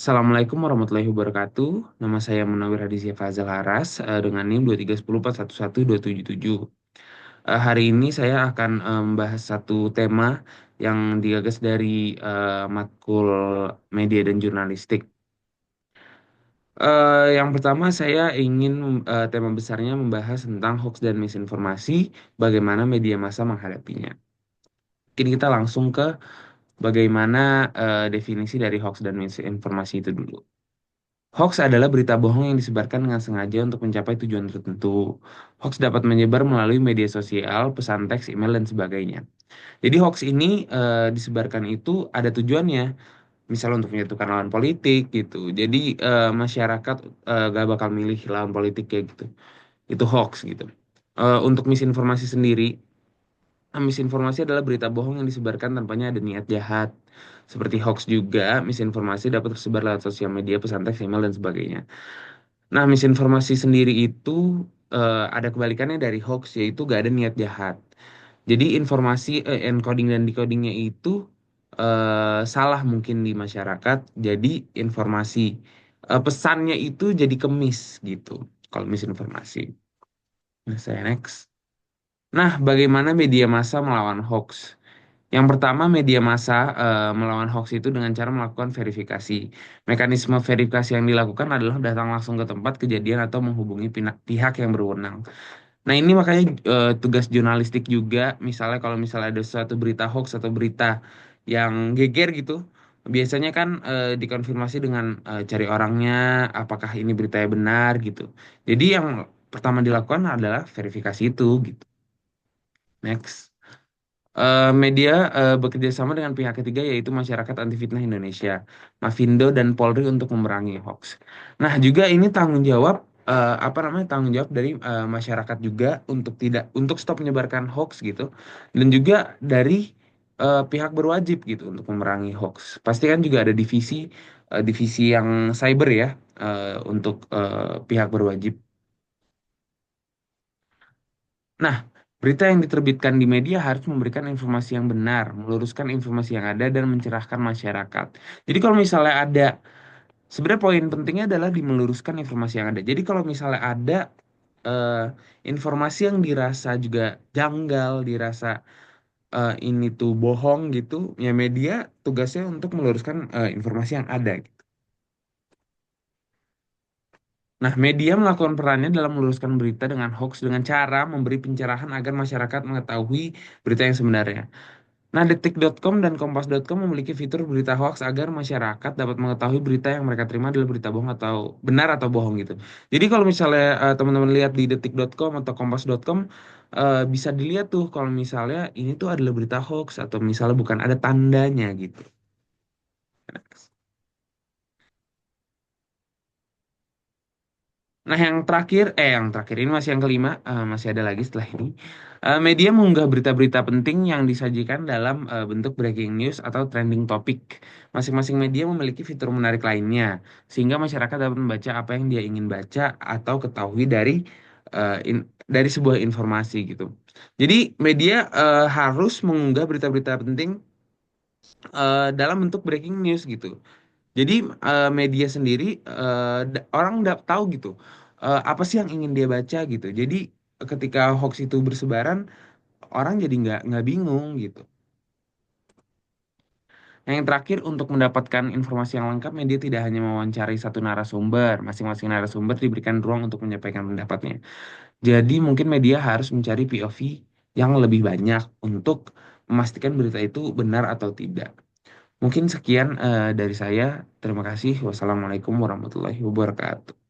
Assalamualaikum warahmatullahi wabarakatuh. Nama saya Munawir Hadizia Fazal Haras dengan NIM 231041127. Hari ini saya akan membahas satu tema yang digagas dari matkul media dan jurnalistik. Yang pertama saya ingin tema besarnya membahas tentang hoax dan misinformasi, bagaimana media massa menghadapinya. Mungkin kita langsung ke bagaimana definisi dari hoax dan misinformasi itu dulu. Hoax adalah berita bohong yang disebarkan dengan sengaja untuk mencapai tujuan tertentu. Hoax dapat menyebar melalui media sosial, pesan teks, email, dan sebagainya. Jadi hoax ini disebarkan itu ada tujuannya, misalnya untuk menyatukan lawan politik gitu. Jadi masyarakat gak bakal milih lawan politik kayak gitu. Itu hoax gitu. Untuk misinformasi sendiri, misinformasi adalah berita bohong yang disebarkan tanpanya ada niat jahat. Seperti hoax juga, misinformasi dapat tersebar lewat sosial media, pesan teks, email, dan sebagainya. Nah, misinformasi sendiri itu ada kebalikannya dari hoax, yaitu gak ada niat jahat. Jadi informasi encoding dan decodingnya itu salah mungkin di masyarakat. Jadi informasi pesannya itu jadi kemis gitu. Kalau misinformasi. Nah, saya next. Nah, bagaimana media massa melawan hoax? Yang pertama, media massa melawan hoax itu dengan cara melakukan verifikasi. Mekanisme verifikasi yang dilakukan adalah datang langsung ke tempat kejadian atau menghubungi pihak yang berwenang. Nah, ini makanya tugas jurnalistik juga, misalnya kalau misalnya ada suatu berita hoax atau berita yang geger gitu, biasanya kan dikonfirmasi dengan cari orangnya, apakah ini beritanya benar gitu. Jadi yang pertama dilakukan adalah verifikasi itu gitu. Next. Media bekerja sama dengan pihak ketiga yaitu Masyarakat Anti Fitnah Indonesia, Mafindo dan Polri untuk memerangi hoax. Nah, juga ini tanggung jawab apa namanya tanggung jawab dari masyarakat juga untuk stop menyebarkan hoax gitu, dan juga dari pihak berwajib gitu untuk memerangi hoax. Pasti kan juga ada divisi yang cyber ya untuk pihak berwajib. Nah, berita yang diterbitkan di media harus memberikan informasi yang benar, meluruskan informasi yang ada, dan mencerahkan masyarakat. Jadi kalau misalnya ada, sebenarnya poin pentingnya adalah di meluruskan informasi yang ada. Jadi kalau misalnya ada eh, informasi yang dirasa juga janggal, dirasa ini tuh bohong gitu, ya media tugasnya untuk meluruskan informasi yang ada. Nah, media melakukan perannya dalam meluruskan berita dengan hoax dengan cara memberi pencerahan agar masyarakat mengetahui berita yang sebenarnya. Nah, detik.com dan kompas.com memiliki fitur berita hoax agar masyarakat dapat mengetahui berita yang mereka terima adalah berita bohong atau benar atau bohong gitu. Jadi kalau misalnya teman-teman lihat di detik.com atau kompas.com bisa dilihat tuh kalau misalnya ini tuh adalah berita hoax atau misalnya bukan ada tandanya gitu. Nah, yang terakhir ini masih yang kelima, masih ada lagi setelah ini. Media mengunggah berita-berita penting yang disajikan dalam bentuk breaking news atau trending topic. Masing-masing media memiliki fitur menarik lainnya, sehingga masyarakat dapat membaca apa yang dia ingin baca atau ketahui dari sebuah informasi gitu. Jadi, media harus mengunggah berita-berita penting dalam bentuk breaking news gitu. Jadi media sendiri orang nggak tahu gitu apa sih yang ingin dia baca gitu. Jadi ketika hoax itu bersebaran, orang jadi nggak bingung gitu. Nah, yang terakhir untuk mendapatkan informasi yang lengkap, media tidak hanya mewawancari satu narasumber, masing-masing narasumber diberikan ruang untuk menyampaikan pendapatnya. Jadi mungkin media harus mencari POV yang lebih banyak untuk memastikan berita itu benar atau tidak. Mungkin sekian dari saya. Terima kasih. Wassalamualaikum warahmatullahi wabarakatuh.